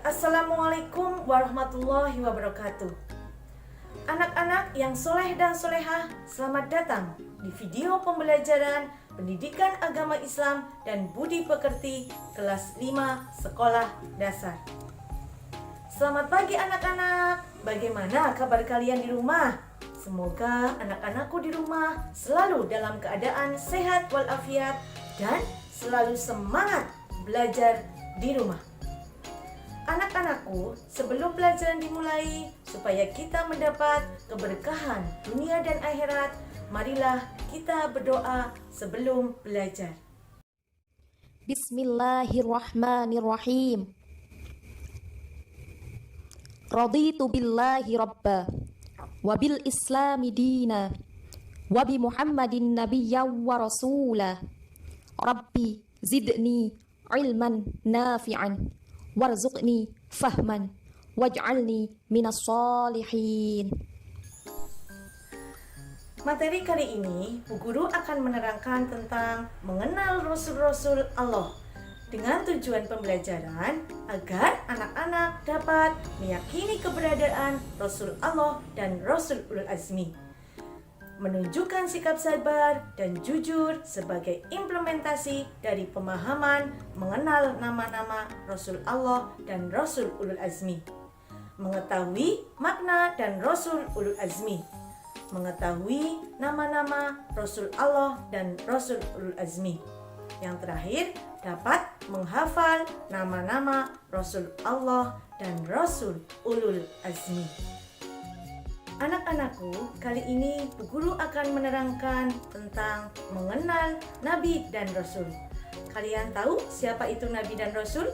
Assalamualaikum warahmatullahi wabarakatuh. Anak-anak yang soleh dan solehah, selamat datang di video pembelajaran Pendidikan Agama Islam dan Budi Pekerti kelas 5 Sekolah Dasar. Selamat pagi anak-anak, bagaimana kabar kalian di rumah? Semoga anak-anakku di rumah selalu dalam keadaan sehat walafiat dan selalu semangat belajar di rumah. Anak-anakku, sebelum pelajaran dimulai, supaya kita mendapat keberkahan dunia dan akhirat, marilah kita berdoa sebelum belajar. Bismillahirrahmanirrahim. Raditu billahi rabba wa bil islami dina wa bi Muhammadin nabiyya wa rasula. Rabbi zidni ilman nafi'an warzuqni fahman waj'alni minas solihin. Materi kali ini, Bu Guru akan menerangkan tentang mengenal Rasul-Rasul Allah dengan tujuan pembelajaran agar anak-anak dapat meyakini keberadaan Rasul Allah dan Rasul Ulul Azmi, menunjukkan sikap sabar dan jujur sebagai implementasi dari pemahaman mengenal nama-nama Rasul Allah dan Rasul Ulul Azmi, mengetahui makna dan Rasul Ulul Azmi, mengetahui nama-nama Rasul Allah dan Rasul Ulul Azmi. Yang terakhir, dapat menghafal nama-nama Rasul Allah dan Rasul Ulul Azmi. Anak-anakku, kali ini Bu Guru akan menerangkan tentang mengenal Nabi dan Rasul. Kalian tahu siapa itu Nabi dan Rasul?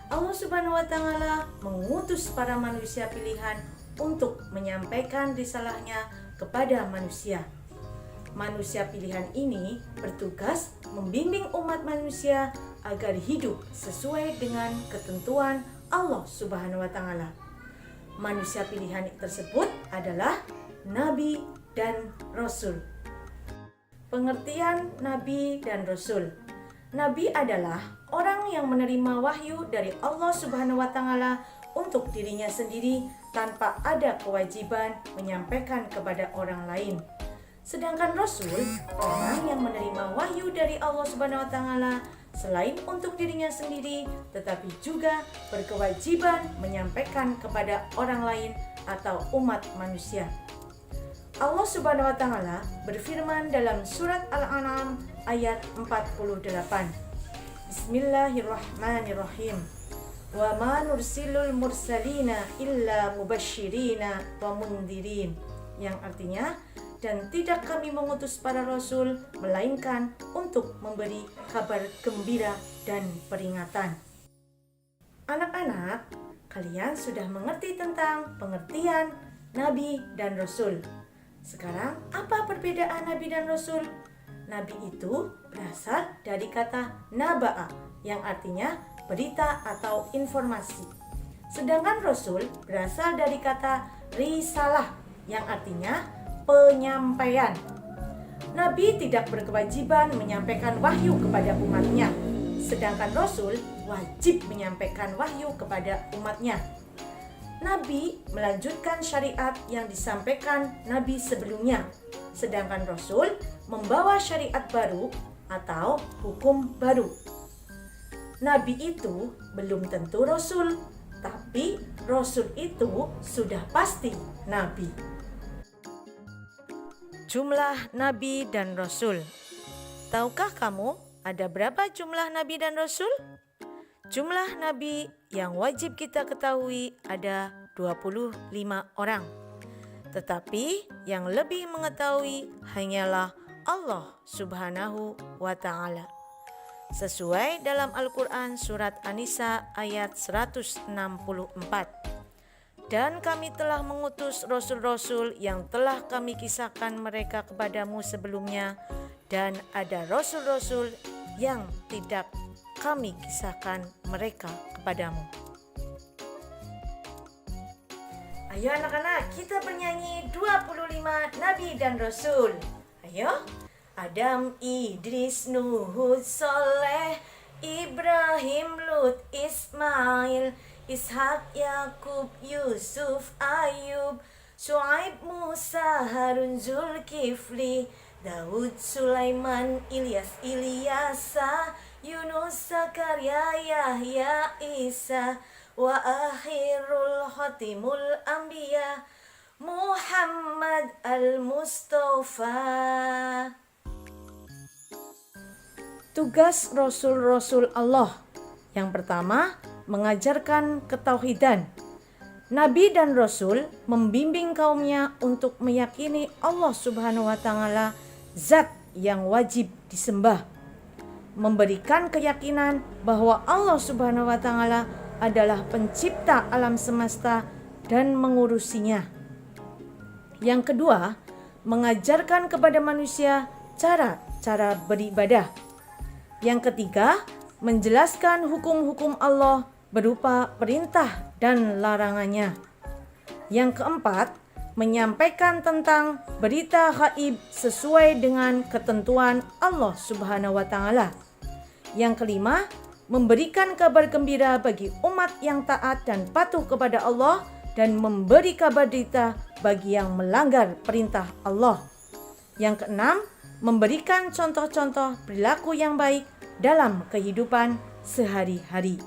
Allah Subhanahu wa Ta'ala mengutus para manusia pilihan untuk menyampaikan risalahnya kepada manusia. Manusia pilihan ini bertugas membimbing umat manusia agar hidup sesuai dengan ketentuan Allah Subhanahu wa Ta'ala. Manusia pilihan tersebut adalah Nabi dan Rasul. Pengertian Nabi dan Rasul. Nabi adalah orang yang menerima wahyu dari Allah Subhanahu wa Ta'ala untuk dirinya sendiri tanpa ada kewajiban menyampaikan kepada orang lain. Sedangkan Rasul, orang yang menerima wahyu dari Allah Subhanahu wa Ta'ala selain untuk dirinya sendiri, tetapi juga berkewajiban menyampaikan kepada orang lain atau umat manusia. Allah Subhanahu wa Ta'ala berfirman dalam surat Al-An'am ayat 48. Bismillahirrahmanirrahim. Wa ma nursilul mursalina illa mubashshirina wa mundirin. Yang artinya, dan tidak kami mengutus para rasul melainkan untuk memberi kabar gembira dan peringatan. Anak-anak, kalian sudah mengerti tentang pengertian Nabi dan Rasul. Sekarang, apa perbedaan Nabi dan Rasul? Nabi itu berasal dari kata naba'a, yang artinya berita atau informasi. Sedangkan Rasul berasal dari kata risalah, yang artinya penyampaian. Nabi tidak berkewajiban menyampaikan wahyu kepada umatnya, sedangkan Rasul wajib menyampaikan wahyu kepada umatnya. Nabi melanjutkan syariat yang disampaikan Nabi sebelumnya, sedangkan Rasul membawa syariat baru atau hukum baru. Nabi itu belum tentu Rasul, tapi Rasul itu sudah pasti Nabi. Jumlah Nabi dan Rasul. Tahukah kamu ada berapa jumlah Nabi dan Rasul? Jumlah Nabi yang wajib kita ketahui ada 25 orang. Tetapi yang lebih mengetahui hanyalah Allah Subhanahu wa Ta'ala. Sesuai dalam Al-Quran surat An-Nisa ayat 164. Dan kami telah mengutus rasul-rasul yang telah kami kisahkan mereka kepadamu sebelumnya, dan ada rasul-rasul yang tidak kami kisahkan mereka kepadamu. Ayo anak-anak, kita bernyanyi 25 Nabi dan Rasul. Ayo. Adam, Idris, Nuh, Soleh, Ibrahim, Lut, Ismail, Ishak, Yakub, Yusuf, Ayub, Syuaib, Musa, Harun, Zulkifli, Daud, Sulaiman, Ilyas, Ilyasa, Yunus, Zakaria, Yahya, Isa, wa akhirul khatimul anbiya, Muhammad al-Mustafa. Tugas Rasul-Rasul Allah. Yang pertama, mengajarkan ketauhidan. Nabi dan Rasul membimbing kaumnya untuk meyakini Allah Subhanahu wa Ta'ala zat yang wajib disembah. Memberikan keyakinan bahwa Allah Subhanahu wa Ta'ala adalah pencipta alam semesta dan mengurusinya. Yang kedua, mengajarkan kepada manusia cara beribadah. Yang ketiga, menjelaskan hukum-hukum Allah berupa perintah dan larangannya. Yang keempat, menyampaikan tentang berita gaib sesuai dengan ketentuan Allah Subhanahu wa Ta'ala. Yang kelima, memberikan kabar gembira bagi umat yang taat dan patuh kepada Allah dan memberi kabar duka bagi yang melanggar perintah Allah. Yang keenam, memberikan contoh-contoh perilaku yang baik dalam kehidupan sehari-hari.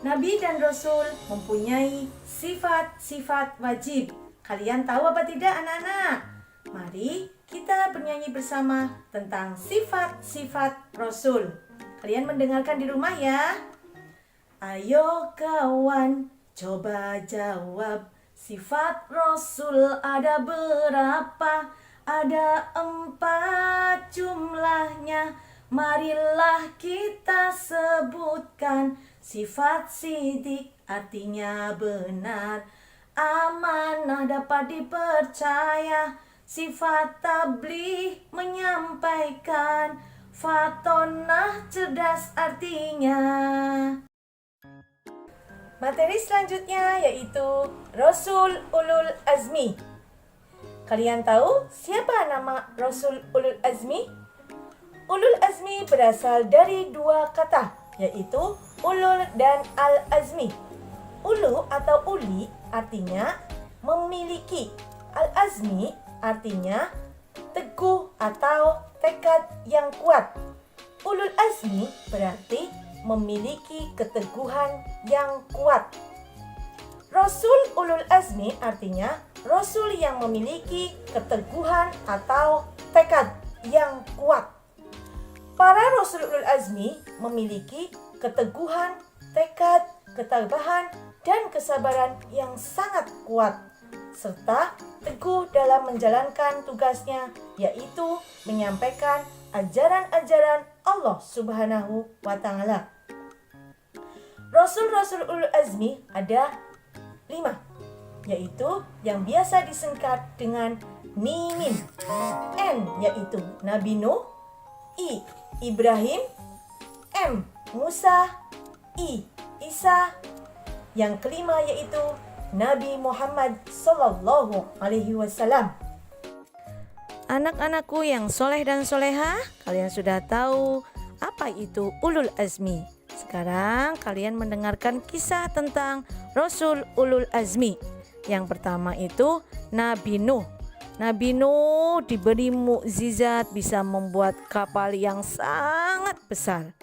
Nabi dan Rasul mempunyai sifat-sifat wajib. Kalian tahu apa tidak, anak-anak? Mari kita bernyanyi bersama tentang sifat-sifat Rasul. Kalian mendengarkan di rumah ya. Ayo kawan, coba jawab. Sifat Rasul ada berapa? Ada 4 jumlahnya. Marilah kita sebutkan. Sifat sidik artinya benar. Amanah dapat dipercaya. Sifat tabligh menyampaikan. Fatonah cerdas artinya. Materi selanjutnya yaitu Rasul Ulul Azmi. Kalian tahu siapa nama Rasul Ulul Azmi? Ulul Azmi berasal dari 2 kata, yaitu ulul dan al-azmi. Ulu atau uli artinya memiliki. Al-azmi artinya teguh atau tekad yang kuat. Ulul azmi berarti memiliki keteguhan yang kuat. Rasul Ulul Azmi artinya Rasul yang memiliki keteguhan atau tekad yang kuat. Para Rasul Ulul Azmi memiliki keteguhan, tekad, ketabahan, dan kesabaran yang sangat kuat, serta teguh dalam menjalankan tugasnya, yaitu menyampaikan ajaran-ajaran Allah Subhanahu wa Ta'ala. Rasul-Rasul Ulul Azmi ada 5, yaitu yang biasa disingkat dengan Mimim. N yaitu Nabi Nuh, I Ibrahim, M Musa, I Isa. Yang kelima yaitu Nabi Muhammad Sallallahu Alaihi Wasallam. Anak-anakku yang soleh dan soleha, kalian sudah tahu apa itu Ulul Azmi. Sekarang kalian mendengarkan kisah tentang Rasul Ulul Azmi. Yang pertama itu Nabi Nuh. Nabi Nuh diberi mukjizat bisa membuat kapal yang sangat besar.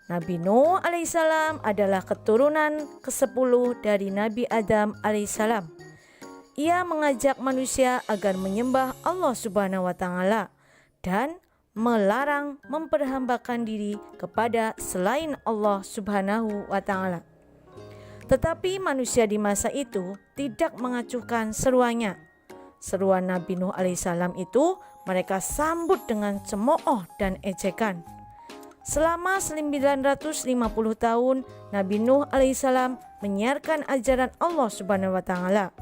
Nabi Nuh alaihissalam adalah keturunan ke-10 dari Nabi Adam alaihissalam. Ia mengajak manusia agar menyembah Allah Subhanahu wa Ta'ala dan melarang memperhambakan diri kepada selain Allah Subhanahu wa Ta'ala. Tetapi manusia di masa itu tidak mengacuhkan seruannya. Seruan Nabi Nuh alaihissalam itu mereka sambut dengan cemooh dan ejekan. Selama 950 tahun Nabi Nuh alaihissalam menyiarkan ajaran Allah Subhanahu wa Ta'ala.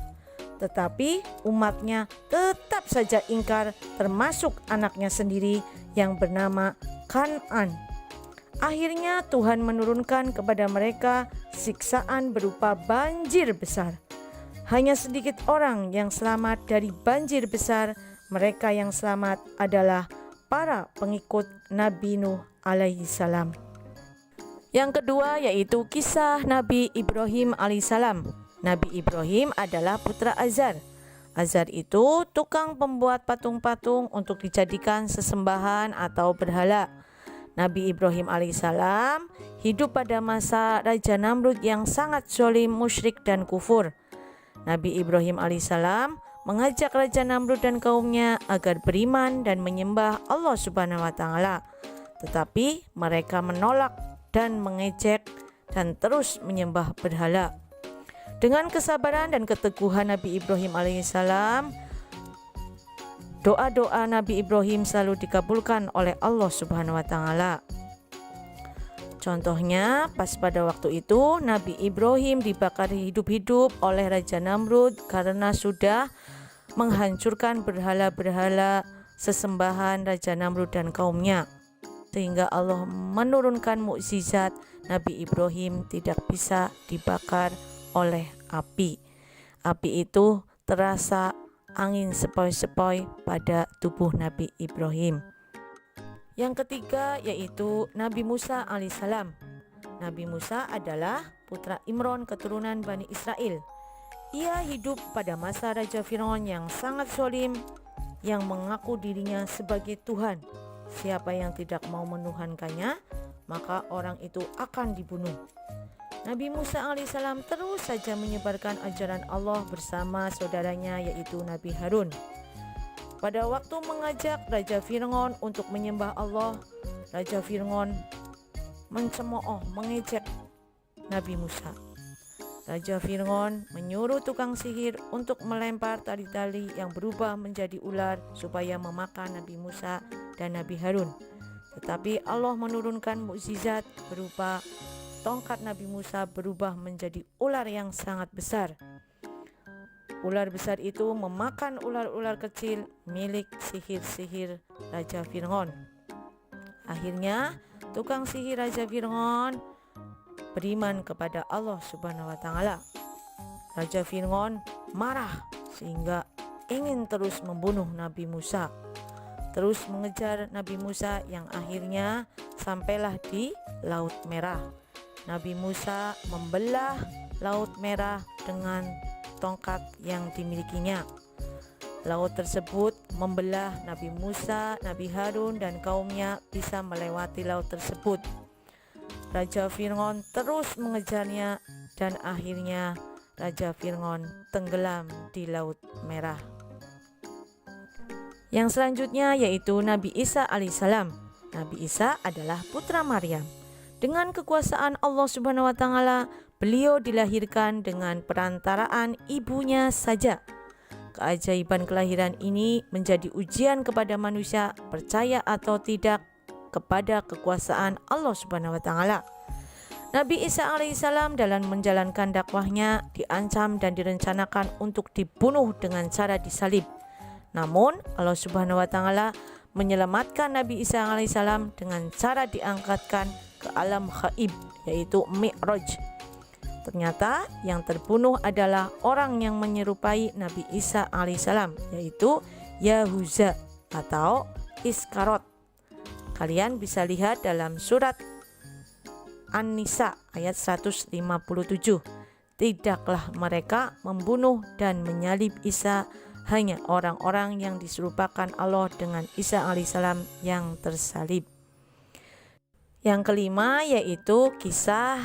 Tetapi umatnya tetap saja ingkar, termasuk anaknya sendiri yang bernama Kan'an. Akhirnya Tuhan menurunkan kepada mereka siksaan berupa banjir besar. Hanya sedikit orang yang selamat dari banjir besar. Mereka yang selamat adalah para pengikut Nabi Nuh alaihi salam. Yang kedua yaitu kisah Nabi Ibrahim alaihissalam. Nabi Ibrahim adalah putra Azar. Azar itu tukang pembuat patung-patung untuk dijadikan sesembahan atau berhala. Nabi Ibrahim alaihissalam hidup pada masa Raja Namrud yang sangat zalim, musyrik dan kufur. Nabi Ibrahim alaihissalam mengajak Raja Namrud dan kaumnya agar beriman dan menyembah Allah Subhanahu wa taala. Tetapi mereka menolak dan mengejek dan terus menyembah berhala. Dengan kesabaran dan keteguhan Nabi Ibrahim alaihissalam, doa-doa Nabi Ibrahim selalu dikabulkan oleh Allah Subhanahu wa taala. Contohnya, pas pada waktu itu Nabi Ibrahim dibakar hidup-hidup oleh Raja Namrud karena sudah menghancurkan berhala-berhala sesembahan Raja Namrud dan kaumnya. Sehingga Allah menurunkan mukjizat Nabi Ibrahim tidak bisa dibakar oleh api. Api itu terasa angin sepoi-sepoi pada tubuh Nabi Ibrahim. Yang ketiga yaitu Nabi Musa alaihissalam. Nabi Musa adalah putra Imron keturunan Bani Israel. Ia hidup pada masa Raja Fir'aun yang sangat zalim yang mengaku dirinya sebagai Tuhan. Siapa yang tidak mau menuhankannya, maka orang itu akan dibunuh. Nabi Musa alaihissalam terus saja menyebarkan ajaran Allah bersama saudaranya yaitu Nabi Harun. Pada waktu mengajak Raja Fir'aun untuk menyembah Allah, Raja Fir'aun mencemooh, mengejek Nabi Musa. Raja Fir'aun menyuruh tukang sihir untuk melempar tali-tali yang berubah menjadi ular supaya memakan Nabi Musa dan Nabi Harun. Tetapi Allah menurunkan mukjizat berupa tongkat Nabi Musa berubah menjadi ular yang sangat besar. Ular besar itu memakan ular-ular kecil milik sihir-sihir Raja Fir'aun. Akhirnya tukang sihir Raja Fir'aun beriman kepada Allah Subhanahu wa taala. Raja Fir'aun marah sehingga ingin terus membunuh Nabi Musa. Terus mengejar Nabi Musa yang akhirnya sampailah di Laut Merah. Nabi Musa membelah Laut Merah dengan tongkat yang dimilikinya. Laut tersebut membelah Nabi Musa, Nabi Harun dan kaumnya bisa melewati laut tersebut. Raja Fir'aun terus mengejarnya dan akhirnya Raja Fir'aun tenggelam di Laut Merah. Yang selanjutnya yaitu Nabi Isa alaihissalam. Nabi Isa adalah putra Maryam. Dengan kekuasaan Allah Subhanahu wa taala, beliau dilahirkan dengan perantaraan ibunya saja. Keajaiban kelahiran ini menjadi ujian kepada manusia percaya atau tidak kepada kekuasaan Allah Subhanahu wa taala. Nabi Isa alaihissalam dalam menjalankan dakwahnya diancam dan direncanakan untuk dibunuh dengan cara disalib. Namun Allah Subhanahu wa taala menyelamatkan Nabi Isa alaihissalam dengan cara diangkatkan ke alam gaib yaitu Mi'raj. Ternyata yang terbunuh adalah orang yang menyerupai Nabi Isa alaihissalam yaitu Yahuza atau Iskarot. Kalian bisa lihat dalam surat An-Nisa ayat 157. Tidaklah mereka membunuh dan menyalib Isa, hanya orang-orang yang diserupakan Allah dengan Isa alaihissalam yang tersalib. Yang kelima yaitu kisah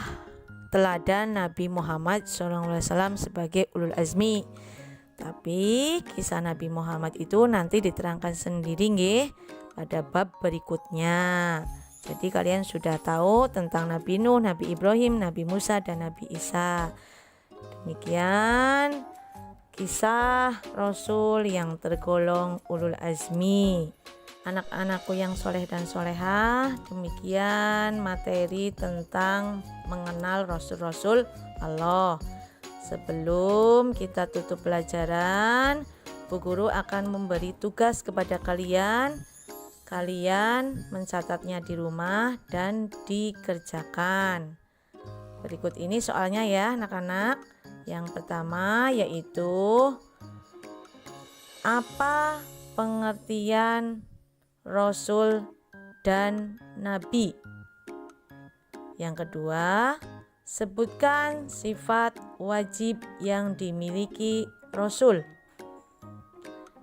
teladan Nabi Muhammad SAW sebagai ulul azmi. Tapi kisah Nabi Muhammad itu nanti diterangkan sendiri nggih pada bab berikutnya. Jadi kalian sudah tahu tentang Nabi Nuh, Nabi Ibrahim, Nabi Musa dan Nabi Isa. Demikian kisah Rasul yang tergolong ulul azmi. Anak-anakku yang soleh dan solehah, demikian materi tentang mengenal Rasul-Rasul Allah. Sebelum kita tutup pelajaran, Bu Guru akan memberi tugas kepada kalian. Kalian mencatatnya di rumah dan dikerjakan. Berikut ini soalnya ya anak-anak. Yang pertama yaitu apa pengertian Rasul, dan Nabi. Yang kedua, sebutkan sifat wajib yang dimiliki Rasul.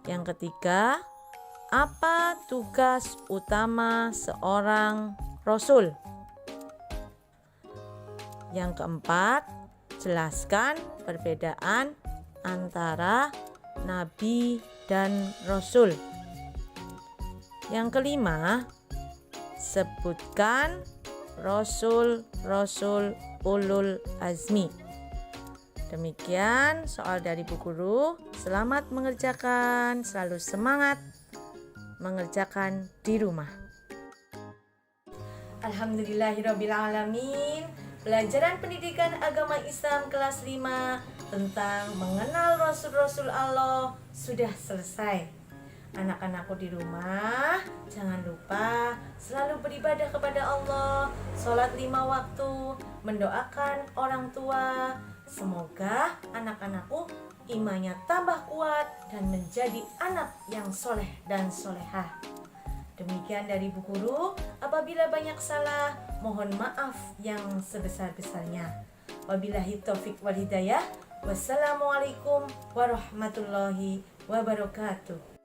Yang ketiga, apa tugas utama seorang Rasul? Yang keempat, jelaskan perbedaan antara Nabi dan Rasul. Yang kelima, sebutkan Rasul-Rasul ulul azmi. Demikian soal dari Bu Guru. Selamat mengerjakan, selalu semangat mengerjakan di rumah. Alhamdulillahirrabbilalamin. Pelajaran pendidikan agama Islam kelas 5 tentang mengenal Rasul-Rasul Allah sudah selesai. Anak-anakku di rumah, jangan lupa selalu beribadah kepada Allah, sholat 5 waktu, mendoakan orang tua. Semoga anak-anakku imannya tambah kuat dan menjadi anak yang soleh dan solehah. Demikian dari Bu Guru. Apabila banyak salah, mohon maaf yang sebesar-besarnya. Wabillahi taufik wal hidayah. Wassalamualaikum warahmatullahi wabarakatuh.